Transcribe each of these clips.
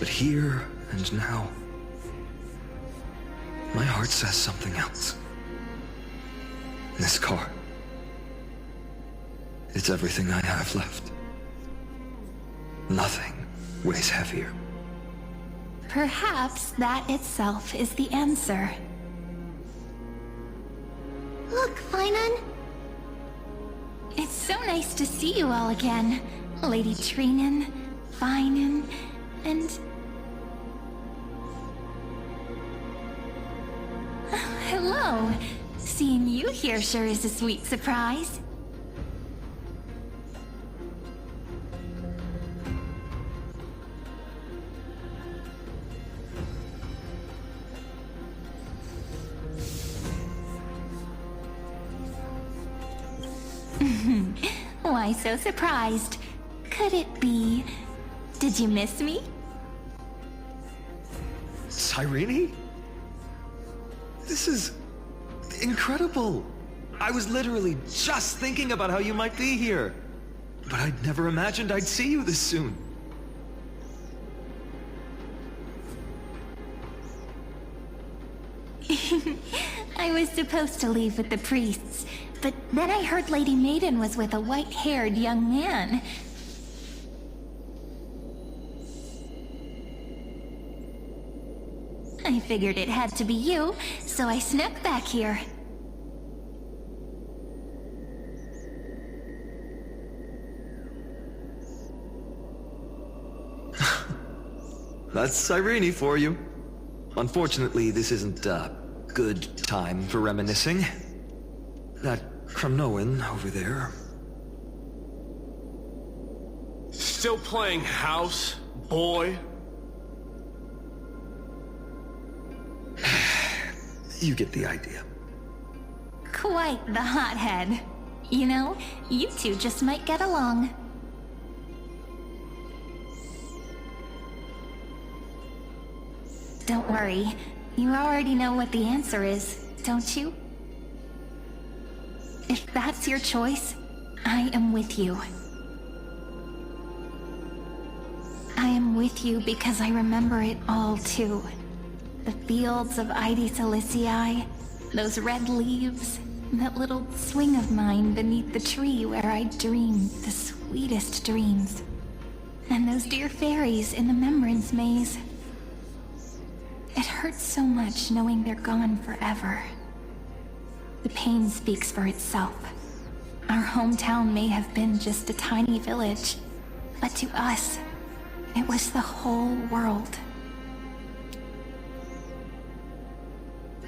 But here and now, my heart says something else. This car, it's everything I have left. Nothing weighs heavier. Perhaps that itself is the answer. Look, Finan. It's so nice to see you all again. Lady Trinen, Finan, and... Hello. Seeing you here sure is a sweet surprise. Why so surprised? Could it be... Did you miss me? Cyrene? This is... incredible! I was literally just thinking about how you might be here. But I'd never imagined I'd see you this soon. I was supposed to leave with the priests, but then I heard Lady Maiden was with a white-haired young man. I figured it had to be you, so I snuck back here. That's Cyrene for you. Unfortunately, this isn't a good time for reminiscing. That Krumnoan over there. Still playing house, boy? You get the idea. Quite the hothead. You know, you two just might get along. Don't worry. You already know what the answer is, don't you? If that's your choice, I am with you. I am with you because I remember it all too. The fields of Ide Silicii, those red leaves, that little swing of mine beneath the tree where I dreamed the sweetest dreams. And those dear fairies in the Membrance Maze. It hurts so much knowing they're gone forever. The pain speaks for itself. Our hometown may have been just a tiny village, but to us, it was the whole world.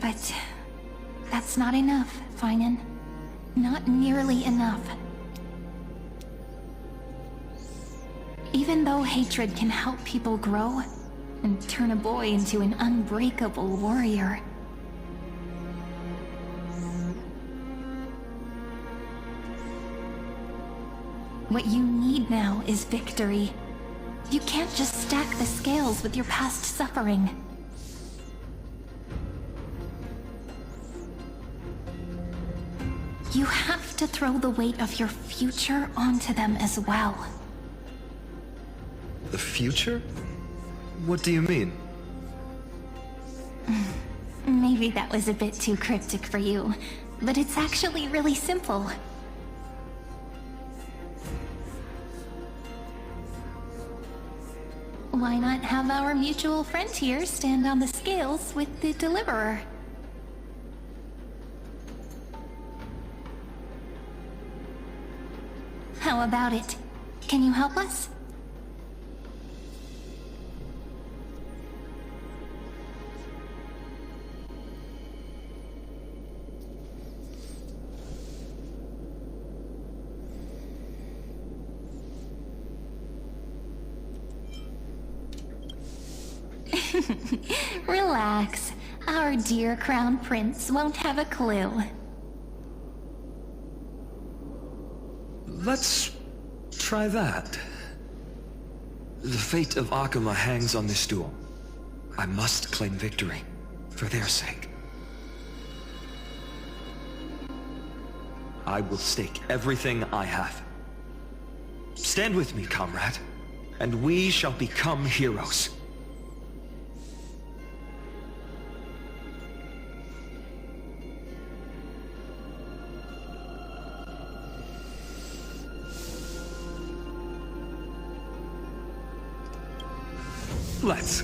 But that's not enough, Finan. Not nearly enough. Even though hatred can help people grow and turn a boy into an unbreakable warrior, what you need now is victory. You can't just stack the scales with your past suffering. You have to throw the weight of your future onto them as well. The future? What do you mean? Maybe that was a bit too cryptic for you, but it's actually really simple. Why not have our mutual friend here stand on the scales with the deliverer? How about it? Can you help us? Relax. Our dear Crown Prince won't have a clue. Let's try that. The fate of Akuma hangs on this duel. I must claim victory, for their sake. I will stake everything I have. Stand with me, comrade, and we shall become heroes. Let's.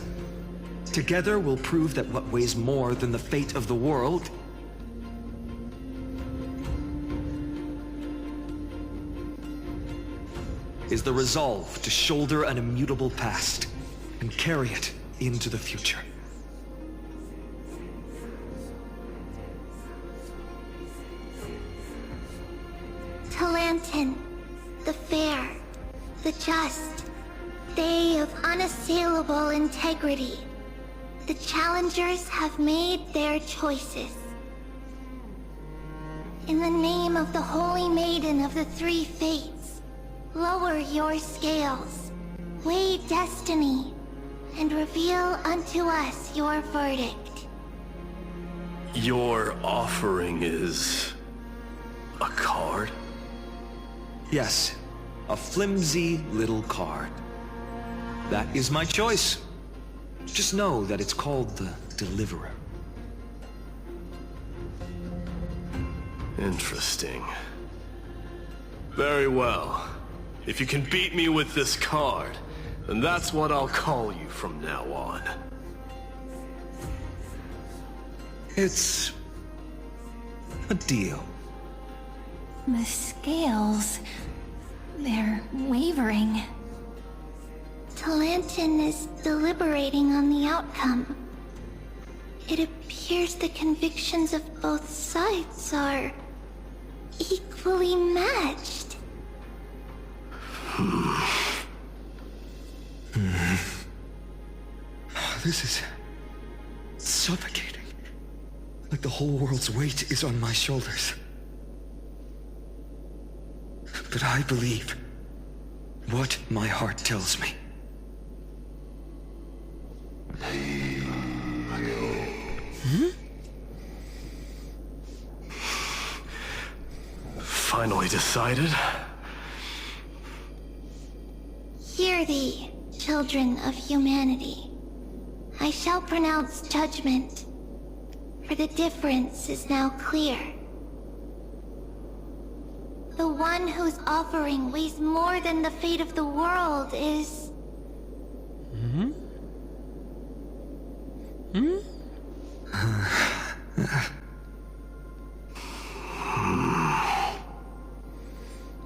Together we'll prove that what weighs more than the fate of the world is the resolve to shoulder an immutable past and carry it into the future. Talantin, the fair, the just, they of unassailable integrity. The challengers have made their choices. In the name of the Holy Maiden of the Three Fates, lower your scales, weigh destiny, and reveal unto us your verdict. Your offering is a card? Yes, a flimsy little card. That is my choice. Just know that it's called the Deliverer. Interesting. Very well. If you can beat me with this card, then that's what I'll call you from now on. It's a deal. The scales... they're wavering. Talantin is deliberating on the outcome. It appears the convictions of both sides are equally matched. This is suffocating. Like the whole world's weight is on my shoulders. But I believe what my heart tells me. Finally decided? Hear thee, children of humanity. I shall pronounce judgment, for the difference is now clear. The one whose offering weighs more than the fate of the world is...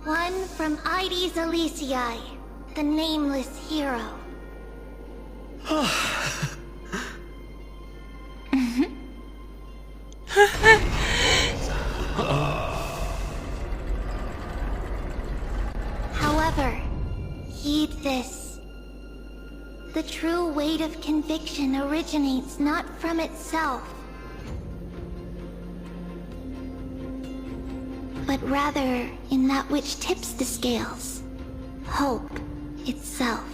one from Ides Elysiae, the nameless hero. However, heed this. The true weight of conviction originates not from itself, but rather in that which tips the scales. Hope itself.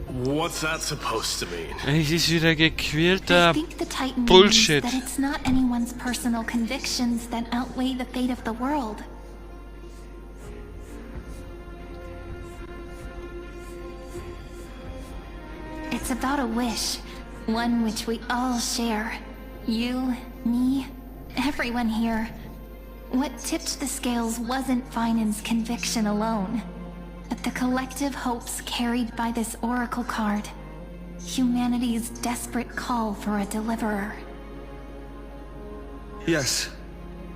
What's that supposed to mean? Es ist wieder I gequälter think the Titan Bullshit. means that it's not anyone's personal convictions that outweigh the fate of the world. It's about a wish, one which we all share. You, me, everyone here. What tipped the scales wasn't Finan's conviction alone, but the collective hopes carried by this oracle card. Humanity's desperate call for a deliverer. Yes,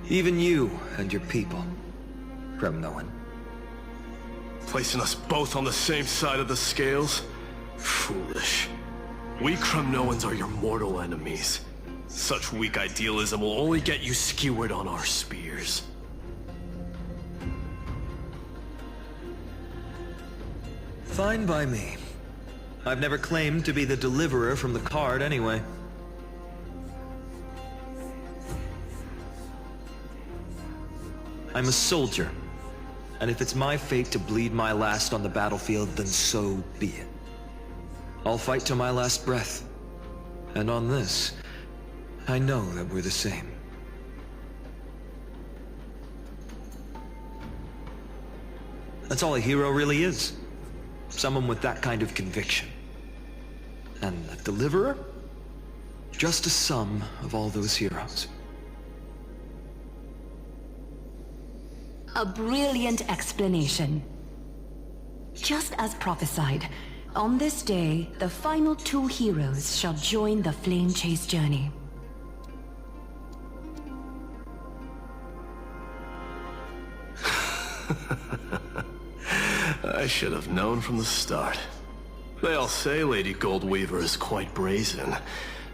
even you and your people, Kremnoan. Placing us both on the same side of the scales? Foolish. We Kremnoans are your mortal enemies. Such weak idealism will only get you skewered on our spears. Fine by me. I've never claimed to be the deliverer from the card anyway. I'm a soldier, and if it's my fate to bleed my last on the battlefield, then so be it. I'll fight to my last breath, and on this, I know that we're the same. That's all a hero really is. Someone with that kind of conviction. And the deliverer? Just a sum of all those heroes. A brilliant explanation. Just as prophesied, on this day, the final two heroes shall join the flame chase journey. I should have known from the start. They all say Lady Goldweaver is quite brazen,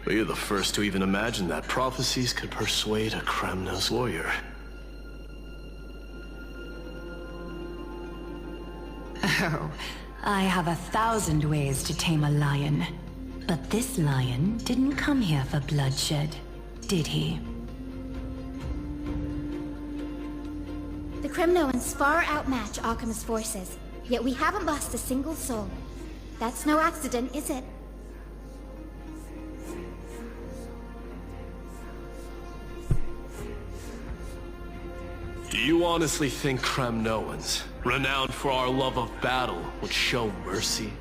but you're the first to even imagine that prophecies could persuade a Kremnos warrior. Oh, I have 1,000 ways to tame a lion. But this lion didn't come here for bloodshed, did he? The Kremnoans far outmatch Arkhama's forces, yet we haven't lost a single soul. That's no accident, is it? Do you honestly think Kremnoans, renowned for our love of battle, would show mercy?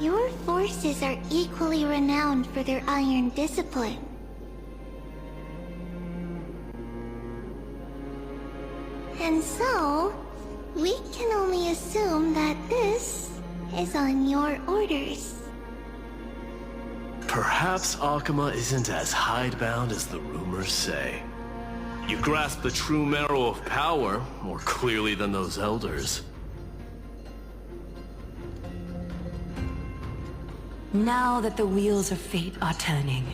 Your forces are equally renowned for their iron discipline. And so, we can only assume that this is on your orders. Perhaps Akama isn't as hidebound as the rumors say. You grasp the true marrow of power more clearly than those elders. Now that the wheels of fate are turning,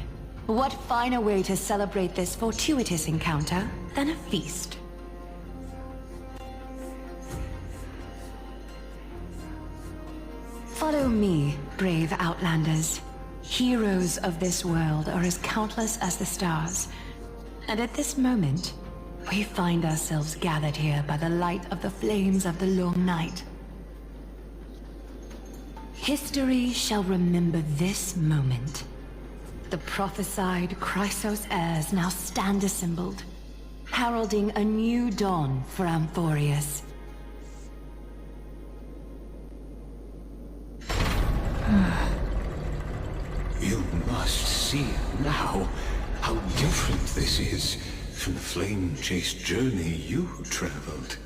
what finer way to celebrate this fortuitous encounter than a feast? Follow me, brave Outlanders. Heroes of this world are as countless as the stars. And at this moment, we find ourselves gathered here by the light of the flames of the long night. History shall remember this moment. The prophesied Chrysos heirs now stand assembled, heralding a new dawn for Amphorius. You must see now how different this is from the flame-chased journey you traveled.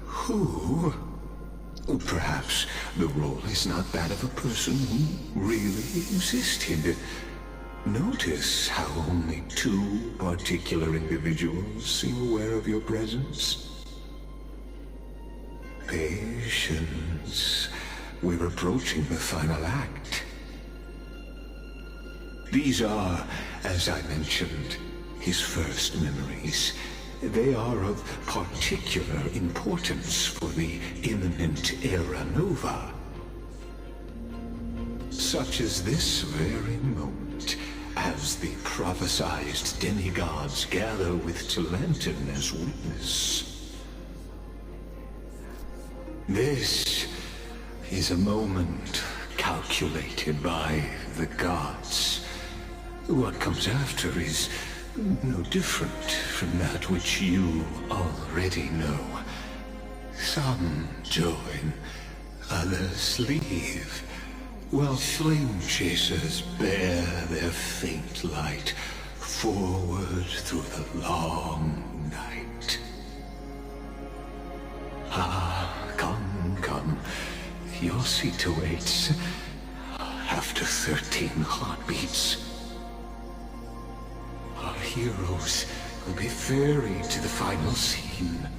Who? Perhaps the role is not that of a person who really existed. Notice how only two particular individuals seem aware of your presence. Patience. We're approaching the final act. These are, as I mentioned, his first memories. They are of particular importance for the imminent Era Nova. Such as this very moment, as the prophesized demigods gather with Talenton as witness. This is a moment calculated by the gods. What comes after is no different from that which you already know. Some join, others leave, while flame chasers bear their faint light forward through the long night. Ah, come. Your seat awaits. After 13 heartbeats, our heroes will be ferried to the final scene.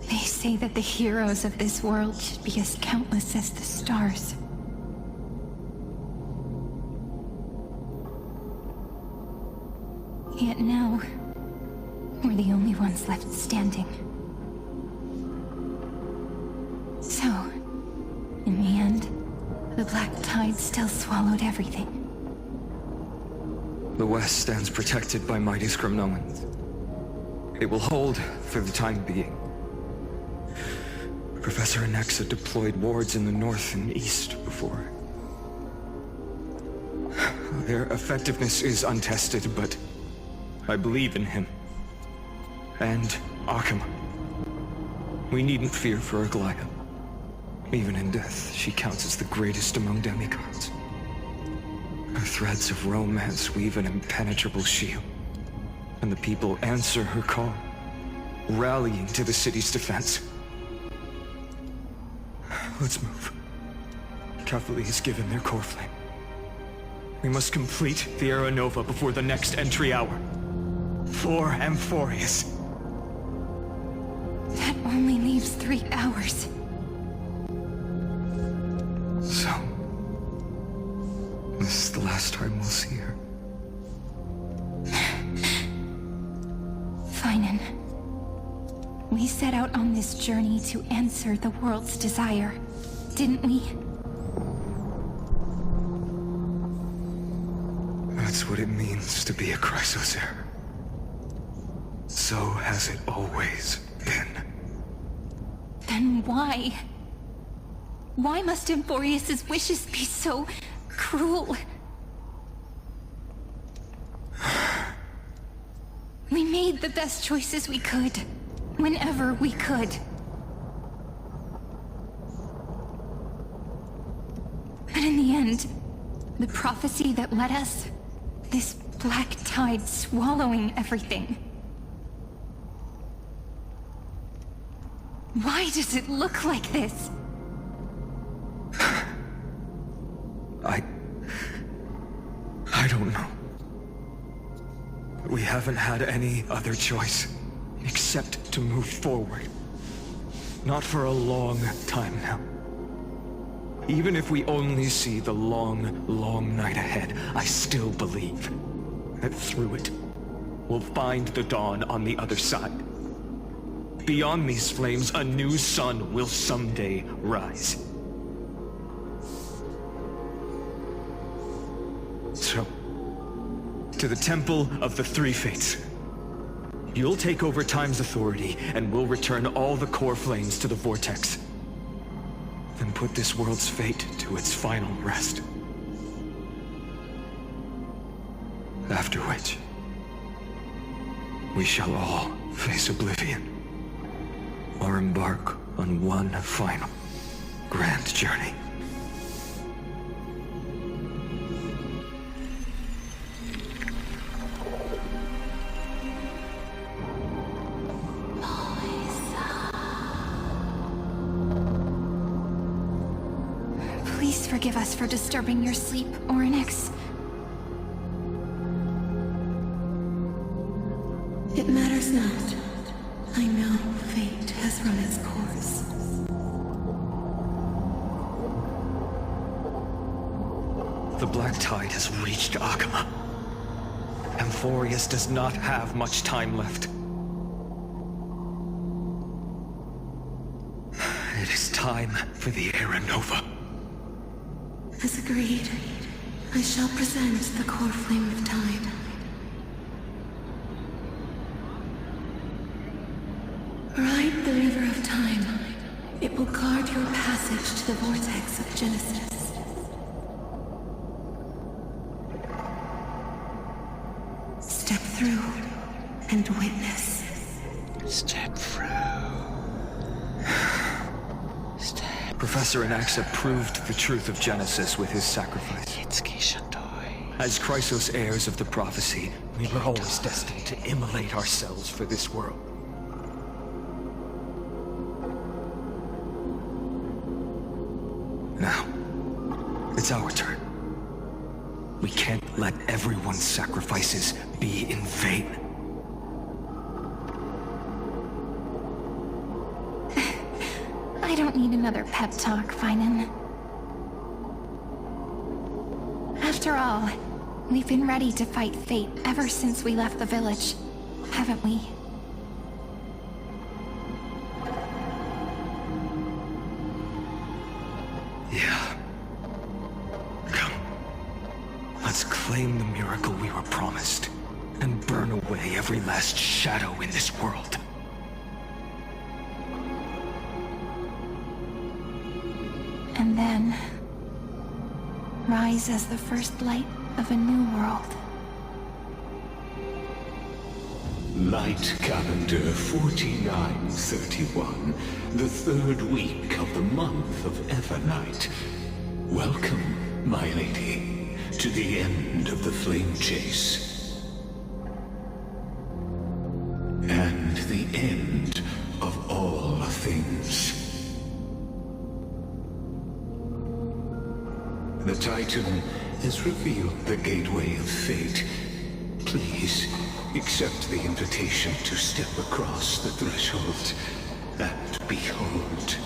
They say that the heroes of this world should be as countless as the stars. Yet now, we're the only ones left standing. So, in the end, the black tide still swallowed everything. The West stands protected by mighty Scrimnoans. It will hold for the time being. Professor Anexa deployed wards in the north and east before. Their effectiveness is untested, but I believe in him. And Akuma. We needn't fear for Aglaya. Even in death, she counts as the greatest among demigods. Her threads of romance weave an impenetrable shield, and the people answer her call, rallying to the city's defense. Let's move. Cavalry is given their core flame. We must complete the Era Nova before the next entry hour. For Amphorius. That only leaves 3 hours. So, this is the last time we'll see her. Finan. We set out on this journey to answer the world's desire, didn't we? That's what it means to be a Chrysosaur. So has it always been. Then why? Why must Amphorius' wishes be so cruel? We made the best choices we could, whenever we could. But in the end, the prophecy that led us, this black tide swallowing everything. Why does it look like this? I don't know. We haven't had any other choice, except to move forward. Not for a long time now. Even if we only see the long, long night ahead, I still believe that through it, we'll find the dawn on the other side. Beyond these flames, a new sun will someday rise. So, to the Temple of the Three Fates. You'll take over Time's authority, and we'll return all the core flames to the Vortex. Then put this world's fate to its final rest. After which, we shall all face oblivion, or embark on one final grand journey. Please forgive us for disturbing your sleep, Orynyx. It matters not. I know fate has run its course. The black tide has reached Akuma. Amphorius does not have much time left. It is time for the Era Nova. As agreed, I shall present the core flame of time. Ride the river of time. It will guard your passage to the vortex of Genesis. Step through and witness. Step through. Professor Anaxa proved the truth of Genesis with his sacrifice. As Chrysos heirs of the prophecy, we were always destined to immolate ourselves for this world. Now, it's our turn. We can't let everyone's sacrifices be in vain. I don't need another pep talk, Finan. After all, we've been ready to fight fate ever since we left the village, haven't we? Yeah. Let's claim the miracle we were promised, and burn away every last shadow in this world. And then rise as the first light of a new world. Light calendar 4931, the third week of the month of Evernight. Welcome, my lady, to the end of the flame chase. And the end of all things. The Titan has revealed the gateway of fate. Please, accept the invitation to step across the threshold and behold.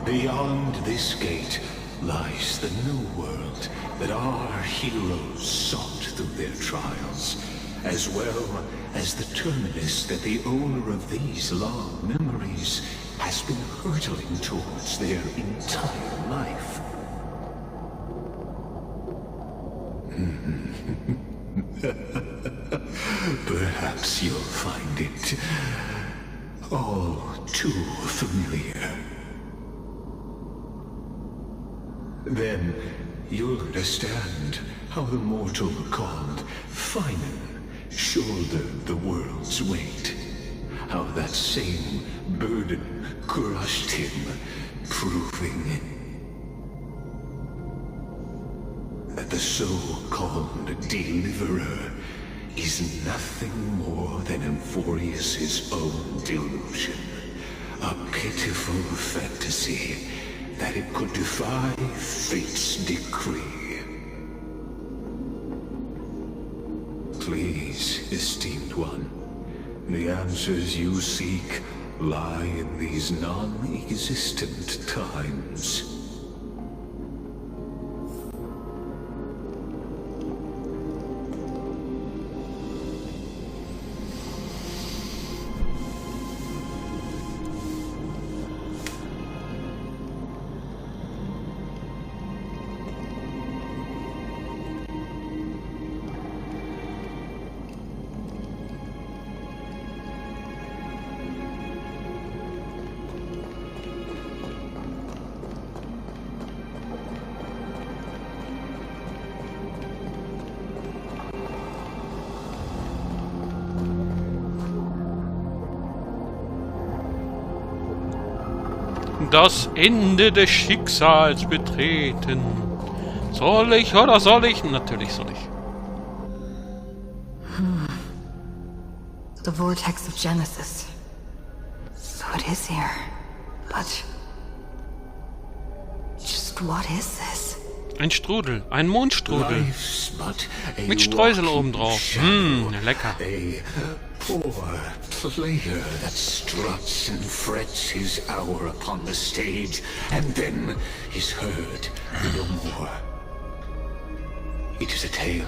Beyond this gate lies the new world that our heroes sought through their trials, as well as the terminus that the owner of these long memories has been hurtling towards their entire life. Perhaps you'll find it all too familiar. Then you'll understand how the mortal called Finan shouldered the world's weight. How that same burden crushed him, proving that the so-called deliverer is nothing more than Emphorius' own delusion. A pitiful fantasy that it could defy fate's decree. Please, esteemed one, the answers you seek lie in these non-existent times. Das Ende des Schicksals betreten. Soll ich oder soll ich? Natürlich soll ich. The vortex of Genesis. So it is here. But just what is this? Ein Strudel, ein Mondstrudel. Mit Streusel obendrauf. Lecker. Poor player that struts and frets his hour upon the stage, and then is heard no more. It is a tale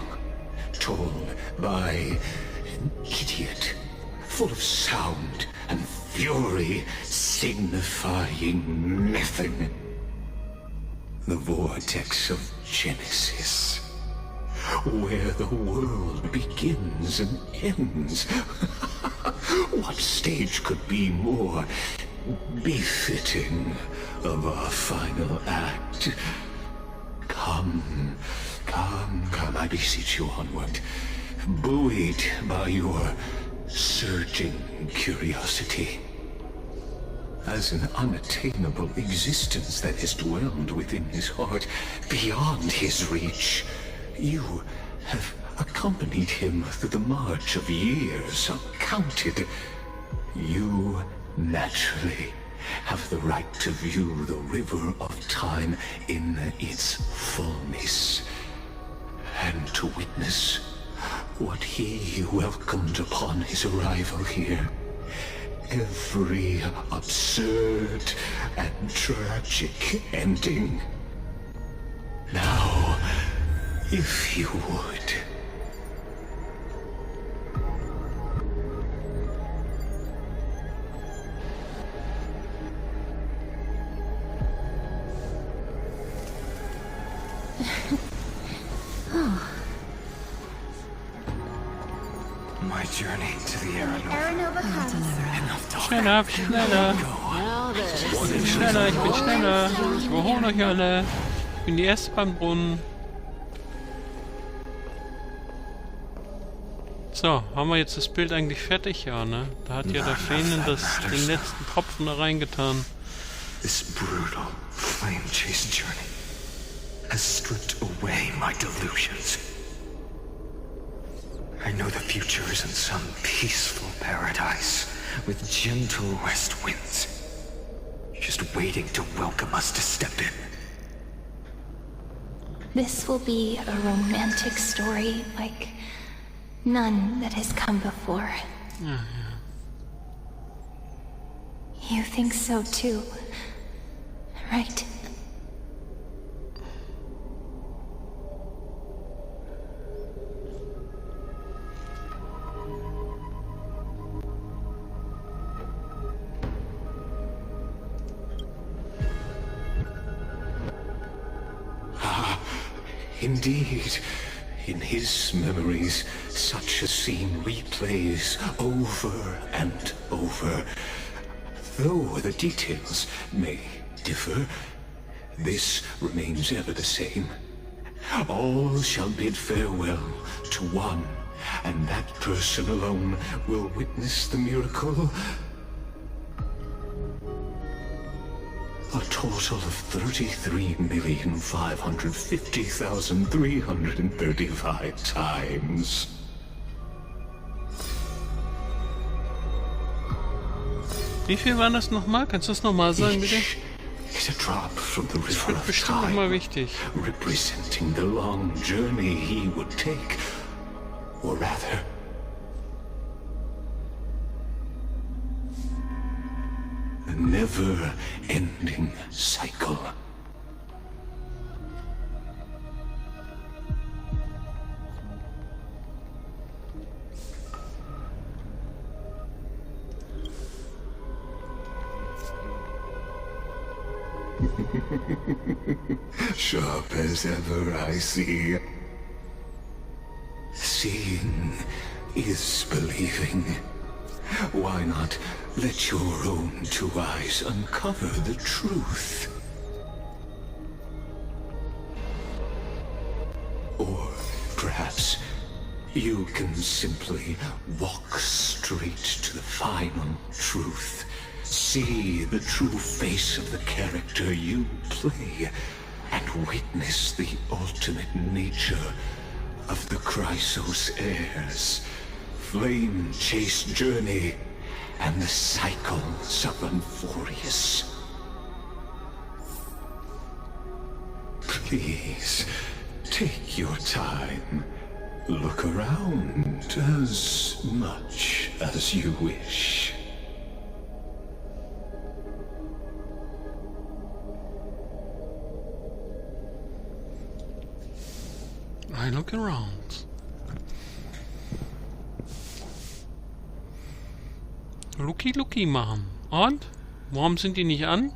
told by an idiot, full of sound and fury, signifying nothing. The vortex of Genesis. Where the world begins and ends. What stage could be more befitting of our final act? Come, I beseech you onward, buoyed by your surging curiosity. As an unattainable existence that has dwelled within his heart, beyond his reach, you have accompanied him through the march of years uncounted. You naturally have the right to view the river of time in its fullness, and to witness what he welcomed upon his arrival here. Every absurd and tragic ending. Now, if you would. My journey to the Aeronova. Aeronova comes. Schneller, schneller. Schneller, ich bin schneller. Ich überhole euch alle. Ich bin die Erste beim Brunnen. So, haben wir jetzt das Bild eigentlich fertig? Ja, ne? Da hat ja der Fähnen den letzten Tropfen da reingetan. This brutal, flame-chased journey has stripped away my delusions. I know the future is in some peaceful paradise with gentle west winds, just waiting to welcome us to step in. This will be a romantic story like none that has come before. You think so too, right? Indeed, in his memories, such a scene replays over and over. Though the details may differ, this remains ever the same. All shall bid farewell to one, and that person alone will witness the miracle. A total of 33,550,335 times. Wie viel waren das nochmal? Kannst du das nochmal sagen, bitte? Is a drop from the Das river wird of bestimmt nochmal time, wichtig. representing the long journey he would take, or rather, a never-ending cycle. Sharp as ever, I see. Seeing is believing. Why not let your own two eyes uncover the truth? Or perhaps you can simply walk straight to the final truth. See the true face of the character you play, and witness the ultimate nature of the Chrysos heirs, flame-chased journey, and the cycles of Unforius. Please, take your time. Look around as much as you wish. I look around. Looky machen. Und? Warum sind die nicht an?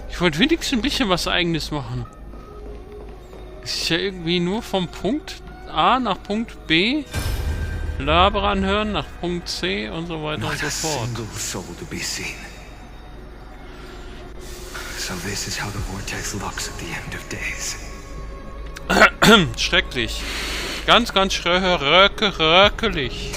Ich wollte wenigstens ein bisschen was Eigenes machen. Es ist ja irgendwie nur vom Punkt A nach Punkt B Laber anhören, nach Punkt C und so weiter und so fort. Soul to be seen. So this is how the vortex looks at the end of days. Schrecklich. Ganz, ganz schrecklich.